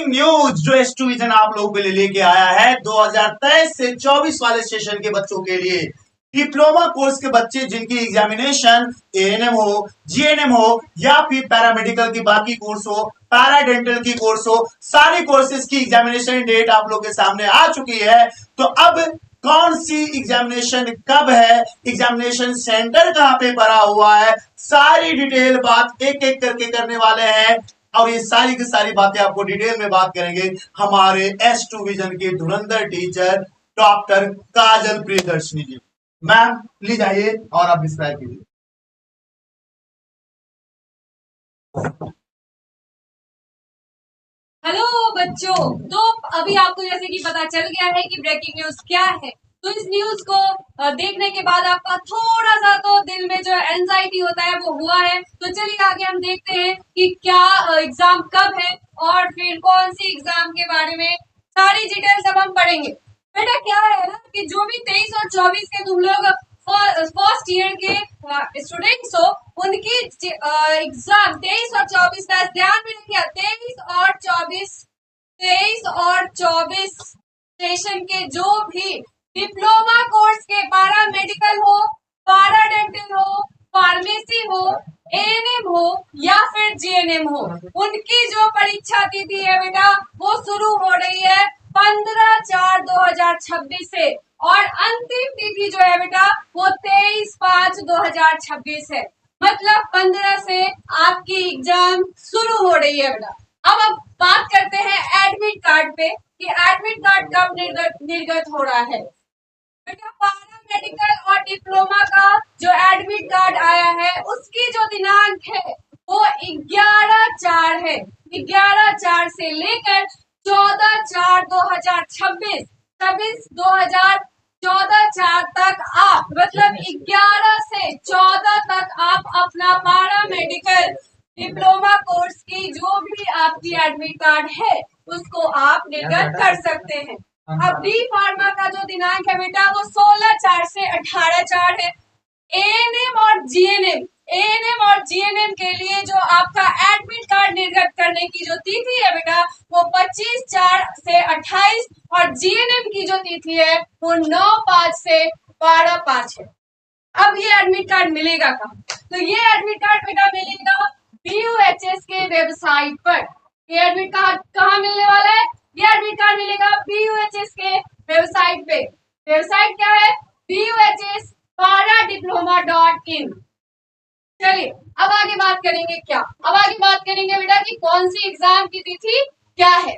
Breaking news जो S2 vision आप लोगों के लिए लेके आया है 2023 से 24 वाले सेशन के बच्चों के लिए डिप्लोमा कोर्स के बच्चे जिनकी एग्जामिनेशन एएनएम हो, जीएनएम हो या फिर पैरामेडिकल की बाकी कोर्स हो, पैराडेंटल की कोर्स हो, सारी कोर्सेज की एग्जामिनेशन डेट आप लोग के सामने आ चुकी है। तो अब कौन सी एग्जामिनेशन कब है, एग्जामिनेशन सेंटर कहां पे पड़ा हुआ है, सारी डिटेल बात एक एक करके करने वाले हैं और ये सारी की सारी बातें आपको डिटेल में बात करेंगे हमारे एस2 विजन के धुरंधर teacher doctor Kajal Priyadarshini ji. Ma'am please आइए और आप डिस्क्राइब कीजिए। हेलो बच्चों, तो अभी आपको जैसे कि पता चल गया है कि ब्रेकिंग न्यूज क्या है। तो इस न्यूज को देखने के बाद आपका थोड़ा सा तो दिल में जो एंजाइटी होता है वो हुआ है। तो चलिए आगे हम देखते हैं कि क्या एग्जाम कब है और फिर कौन सी एग्जाम के बारे में सारी डिटेल्स अब हम पढ़ेंगे। बेटा क्या है ना कि जो भी 23 और 24 के तुम लोग फर्स्ट ईयर के स्टूडेंट्स हो उनकी एग्जाम 23 और 24 का ध्यान में रखिए। 23 और 24 सेशन के जो भी डिप्लोमा कोर्स के पारा मेडिकल हो, पारा डेंटल हो, फार्मेसी हो, एएनएम हो या फिर जीएनएम हो, उनकी जो परीक्षा तिथि है बेटा वो शुरू हो रही है 15/4/2026 से और अंतिम तिथि जो है बेटा वो 23/5/2026 है। मतलब 15 से आपकी एग्जाम शुरू हो रही है बेटा। अब बात करते हैं एडमिट कार्ड पे कि एडमिट कार्ड कब निर्गत हो रहा है। बेटा पारा मेडिकल और डिप्लोमा का जो एडमिट कार्ड आया है उसकी जो दिनांक है वो 11/4 है। 11/4 से लेकर 14/4/2026 14/4 तक आप मतलब 11 से 14 तक आप अपना पारा मेडिकल डिप्लोमा कोर्स की जो भी आपकी एडमिट कार्ड है उसको आप निर्गत कर सकते हैं। अब डी फार्मा का जो दिनांक है बेटा वो 16/4 से 18/4 है। एएनएम और जीएनएम के लिए जो आपका एडमिट कार्ड निर्गत करने की जो तिथि है बेटा वो 25/4 से 28 और जीएनएम की जो तिथि है वो 9/5 से 12/5 है। अब ये एडमिट कार्ड मिलेगा कहाँ? तो ये एडमिट कार्ड बेटा मिलेगा BUHS के वेबसाइट पर। ये एडमिट कार्ड कहाँ मिलने वाला है? ये एडमिट कार्ड मिलेगा BUHS के वेबसाइट पे। वेबसाइट क्या है? BUHS paradiploma.in। चलिए अब आगे बात करेंगे क्या? अब आगे बात करेंगे बेटा कि कौन सी एग्जाम की तिथि क्या है।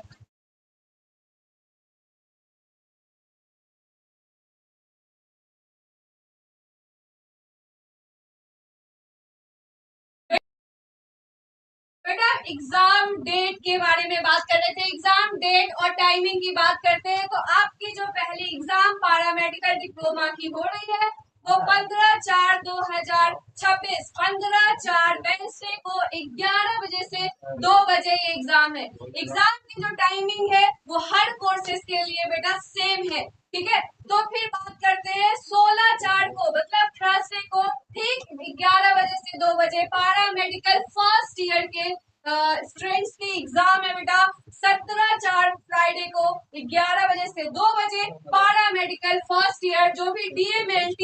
बेटा एग्जाम डेट के बारे में बात कर रहे थे। एग्जाम डेट और टाइमिंग की बात करते हैं तो आपकी जो पहली एग्जाम पारामेडिकल डिप्लोमा की हो रही है वो 15/4/2026 15/4 वेडनेसडे को 11 बजे से 2 बजे ये एग्जाम है। एग्जाम की जो टाइमिंग है वो हर कोर्सेज के लिए बेटा सेम है। ठीक है, तो फिर बात करते हैं 16/4 को मतलब थर्सडे को ठीक 11 बजे से 2 बजे पारा मेडिकल फर्स्ट ईयर के स्टूडेंट्स की एग्जाम है बेटा। 17/4 फ्राइडे को 11 बजे से 2 बजे पारा मेडिकल फर्स्ट ईयर जो भी DMLT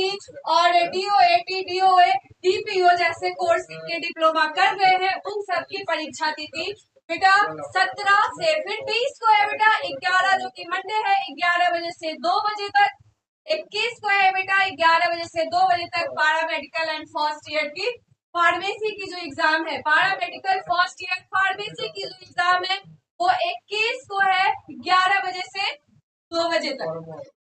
और DOAT DOA DPO जैसे कोर्स के डिप्लोमा कर रहे हैं उन सबकी परीक्षा तिथि बेटा 17 से फिर 20 को है बेटा 11 जो कि मंडे है 11 बजे से 2 बजे तक। 21 को है बेटा 11 बजे से 2 बजे तक पारा मेडिकल एंड फर्स्ट ईयर की फार्मेसी की जो एग्जाम है। पारा मेडिकल फर्स्ट ईयर फार्मेसी की जो एग्जाम है वो 21 को है 11 बजे से 2 बजे तक।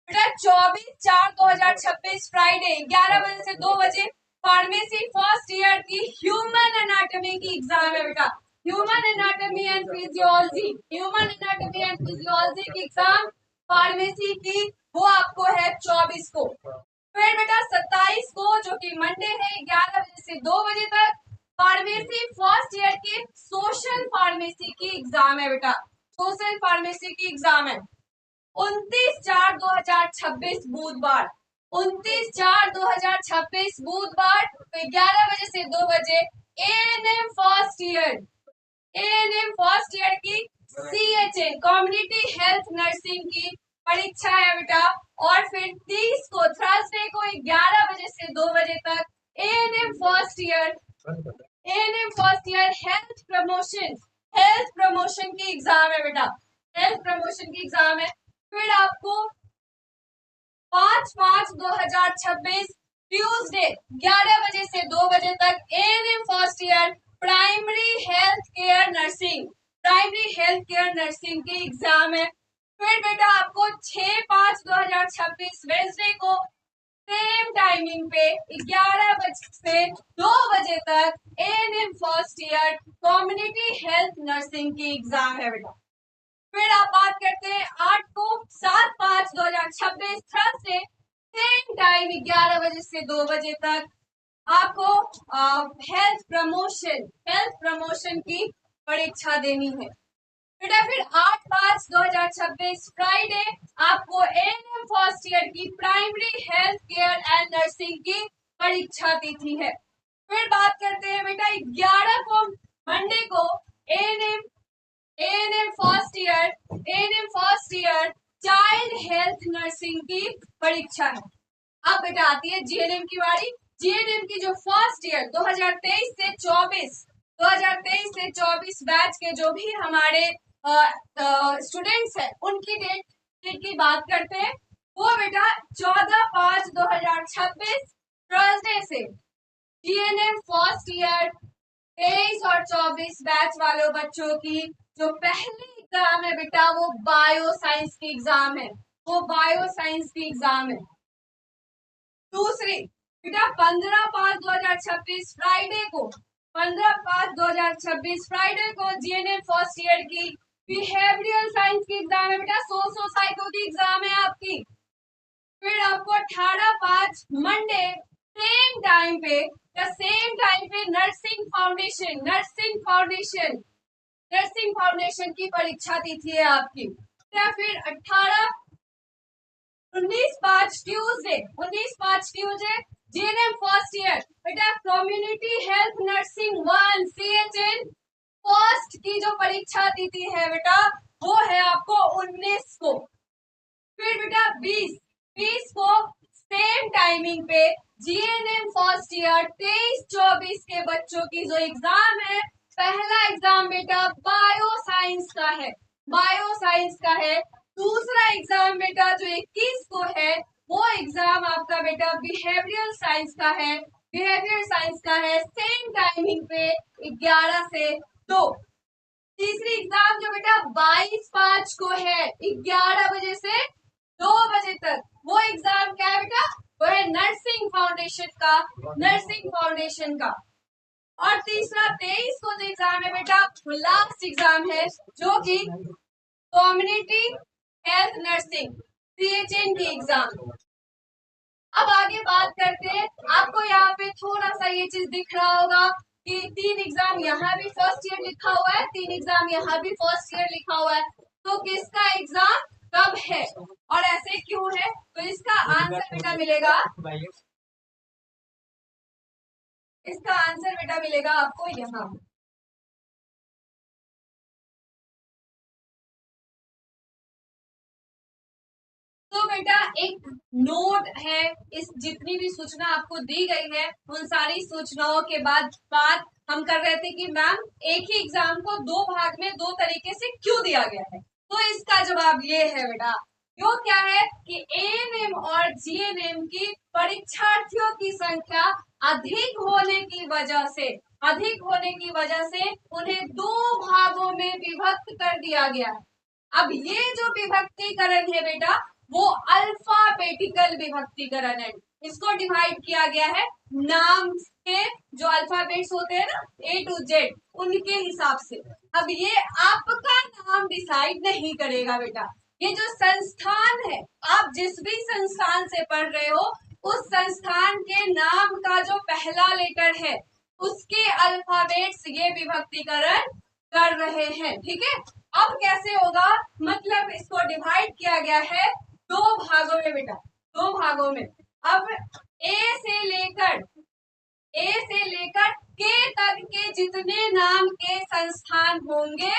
बेटा 24/4/2026 फ्राइडे 11 बजे से 2 बजे फार्मेसी फर्स्ट ईयर की ह्यूमन एनाटॉमी की एग्जाम है बेटा। ह्यूमन एनाटॉमी एंड फिजियोलॉजी की एग्जाम फार्मेसी की वो आपको है 24 को। फिर बेटा 27 को जो कि मंडे है 11 बजे से 2 बजे तक फार्मेसी फर्स्ट ईयर की सोशल फार्मेसी की एग्जाम है बेटा। सोशल फार्मेसी की एग्जाम है 29/4/2026 बुधवार। 29/4/2026 बुधवार 11 बजे से 2 बजे एएनएम फर्स्ट ईयर की CHS question community health nursing की परीक्षा है बेटा। और फिर 30 को थर्सडे को 11 बजे से 2 बजे तक ANM first year health promotion की एग्जाम है बेटा। हेल्थ प्रमोशन की एग्जाम है। फिर आपको 5/5/2026 ट्यूसडे 11 बजे से 2 बजे तक ANM first year primary health care nursing की एग्जाम है। फिर बेटा आपको 6/5/2026 वेडनेसडे को सेम टाइमिंग पे 11 बजे से 2 बजे तक ANM first year community health nursing की एग्जाम है बेटा। फिर आप बात करते हैं 8 को 7/5/2026 थर्सडे सेम टाइम 11 बजे से 2 बजे तक आपको हेल्थ प्रमोशन की परीक्षा देनी है बेटा। फिर 8/5/2026 फ्राइडे आपको एएनएम फर्स्ट ईयर की primary health care and nursing की परीक्षा तिथि है। फिर बात करते हैं बेटा 11 को मंडे को ANM first year child health nursing की परीक्षा है। अब बेटा आती है जीएनएम की बारी। जीएनएम की जो फर्स्ट ईयर 2023 से 24 बैच के जो भी हमारे स्टूडेंट्स हैं उनकी डेट की बात करते हैं। वो बेटा 14/5/2026 थर्सडे से जीएनएम फर्स्ट ईयर 23 और 24 बैच वालों बच्चों की जो पहली एग्जाम है बेटा वो बायो साइंस की एग्जाम है। दूसरी बेटा 15/5/2026 फ्राइडे को जीएनएम फर्स्ट ईयर की बिहेवियरल साइंस की एग्जाम है बेटा। सोशो साइको की एग्जाम है आपकी। फिर आपको 18/5 मंडे सेम टाइम पे नर्सिंग फाउंडेशन की परीक्षा तिथि है आपकी। या फिर 19/5 ट्यूसडे जीएनएम फर्स्ट ईयर बेटा community health nursing 1 CHN first की जो परीक्षा तिथि है बेटा वो है आपको 19 को। फिर बेटा 20 को सेम टाइमिंग पे जीएनएम फर्स्ट ईयर 23-24 के बच्चों की जो एग्जाम है पहला एग्जाम बेटा बायो साइंस का है। दूसरा एग्जाम बेटा जो 21 को है वो एग्जाम आपका बेटा बिहेवियरल साइंस का है सेम टाइमिंग पे 11 से 2। तीसरी एग्जाम जो बेटा 22/5 को है 11 बजे से 2 बजे तक वो एग्जाम क्या है बेटा वो है नर्सिंग फाउंडेशन का। और तीसरा 23 को जो एग्जाम है बेटा लास्ट एग्जाम है जो कि कम्युनिटी हेल्थ नर्सिंग CHN की एग्जाम। अब आगे बात करते हैं। आपको यहाँ पे थोड़ा सा ये चीज दिख रहा होगा कि 3 एग्जाम यहाँ भी फर्स्ट ईयर लिखा हुआ है, 3 एग्जाम यहाँ भी फर्स्ट ईयर लिखा हुआ है। तो किसका एग्जाम कब है और ऐसे क्यों है? तो इसका आंसर बेटा मिलेगा आपको यहाँ। तो बेटा एक नोट है, इस जितनी भी सूचना आपको दी गई है उन सारी सूचनाओं के बाद बात हम कर रहे थे कि मैम एक ही एग्जाम को 2 भाग में 2 तरीके से क्यों दिया गया है। तो इसका जवाब ये है बेटा यो क्या है कि एएनएम और जीएनएम की परीक्षार्थियों की संख्या अधिक होने की वजह से उन्हें 2 भागों में विभक्त कर दिया गया है। अब ये जो विभक्तिकरण है बेटा वो अल्फाबेटिकल विभक्तिकरण है। इसको डिवाइड किया गया है नाम के जो अल्फाबेट्स होते हैं ना A to Z उनके हिसाब से। अब ये आपका नाम डिसाइड नहीं करेगा बेटा, ये जो संस्थान है आप जिस भी संस्थान से पढ़ रहे हो उस संस्थान के नाम का जो पहला लेटर है उसके अल्फाबेट्स ये विभक्तिकरण कर रहे हैं। ठीक है, अब कैसे होगा, मतलब इसको डिवाइड किया गया है 2 भागों में बेटा, 2 भागों में। अब ए से लेकर के तक के जितने नाम के संस्थान होंगे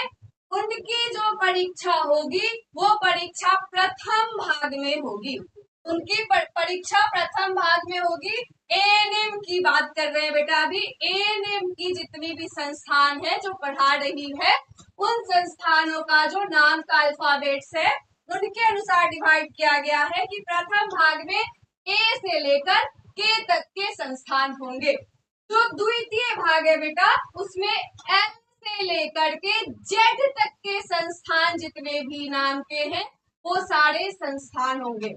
उनके उनकी जो परीक्षा होगी वो परीक्षा प्रथम भाग में होगी। उनकी परीक्षा प्रथम भाग में होगी। एएनएम की बात कर रहे हैं बेटा अभी। एएनएम की जितनी भी संस्थान है जो पढ़ा रही है, उन संस्थानों का जो नाम का अल्फाबेट्स है उनके अनुसार डिवाइड किया गया है कि प्रथम भाग में ए से लेकर के तक के संस्थान होंगे। जो द्वितीय भाग है बेटा उसमें एल से लेकर के जेड तक के संस्थान जितने भी नाम के हैं वो सारे संस्थान होंगे।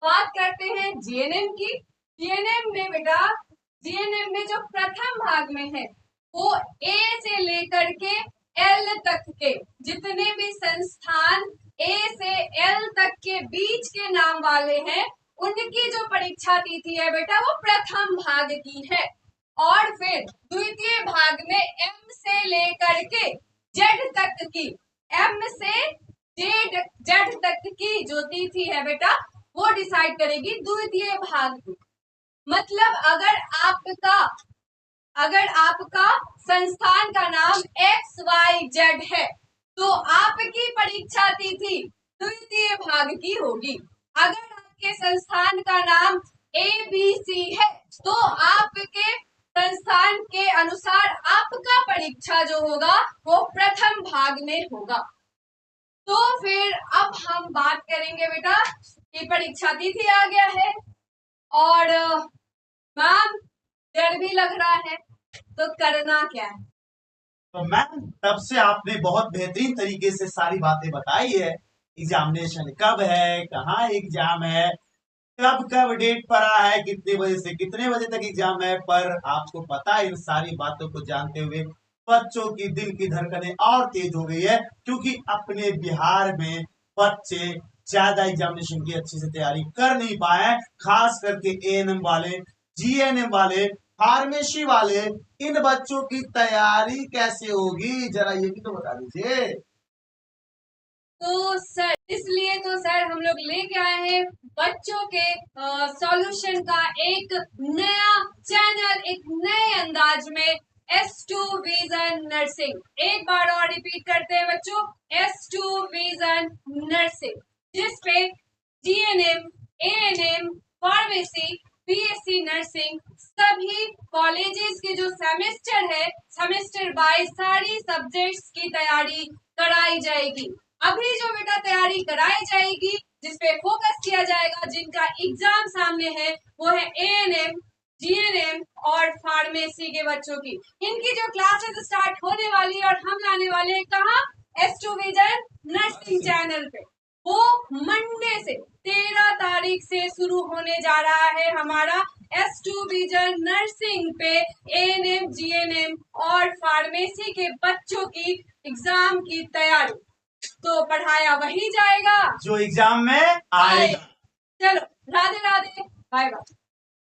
बात करते हैं जीएनएम की। जीएनएम में बेटा, जीएनएम में जो प्रथम भाग में है वो ए से लेकर के एल तक के जितने भी संस्थान ए से एल तक के बीच के नाम वाले हैं उनकी जो परीक्षा तिथि है बेटा वो प्रथम भाग की है। और फिर द्वितीय भाग में एम से लेकर के जेड तक की, एम से जेड तक की जो तिथि है बेटा वो डिसाइड करेगी द्वितीय भाग की। मतलब अगर आपका संस्थान का नाम XYZ है तो आपकी परीक्षा तिथि द्वितीय भाग की होगी। अगर आपके संस्थान का नाम ABC है तो आपके संस्थान के अनुसार आपका परीक्षा जो होगा वो प्रथम भाग में होगा। तो फिर अब हम बात करेंगे बेटा कि परीक्षा तिथि आ गया है और मैम डर भी लग रहा है, तो करना क्या है? तो मैम तब से आपने बहुत बेहतरीन तरीके से सारी बातें बताई है। एग्जामिनेशन कब है, कहाँ एग्जाम है, कब डेट पड़ा है, कितने बजे से कितने बजे तक एग्जाम है, पर आपको पता है इन सारी बातों को जानते हुए बच्चों की दिल की धड़कनें और तेज हो गई है, क्योंकि अपने बिहार में बच्चे ज्यादा एग्जामिनेशन की अच्छे से तैयारी कर नहीं पाए। खास करके एएनएम वाले, जीएनएम वाले, फार्मेसी वाले, इन बच्चों की तैयारी कैसे होगी, जरा ये भी तो बता दीजिए। तो सर इसलिए तो सर हम लोग लेके आए हैं बच्चों के सॉल्यूशन का एक नया चैनल, एक नए अंदाज में S2 विजन नर्सिंग। एक बार और रिपीट करते हैं बच्चों, S2 विजन नर्सिंग, जिसपे GNM, ANM, pharmacy, BSc nursing सभी कॉलेजेस के जो सेमेस्टर है, सेमेस्टर वाइज सारी सब्जेक्ट्स की तैयारी कराई जाएगी। अभी जो बेटा तैयारी कराई जाएगी, जिसपे फोकस किया जाएगा, जिनका एग्जाम सामने है, वो है एएनएम, जीएनएम और फार्मेसी के बच्चों की। इनकी जो क्लासेस स्टार्ट होने वाली है और हम लाने वाले हैं कहाँ, S2 विजन नर्सिंग चैनल पे। वो मंडे से 13 तारीख से शुरू होने जा रहा है हमारा S2 विजन नर्सिंग पे एएनएम, जीएनएम और फार्मेसी के बच्चों की एग्जाम की तैयारी। तो पढ़ाया वही जाएगा जो एग्जाम में आएगा। चलो राधे राधे, बाय बाय।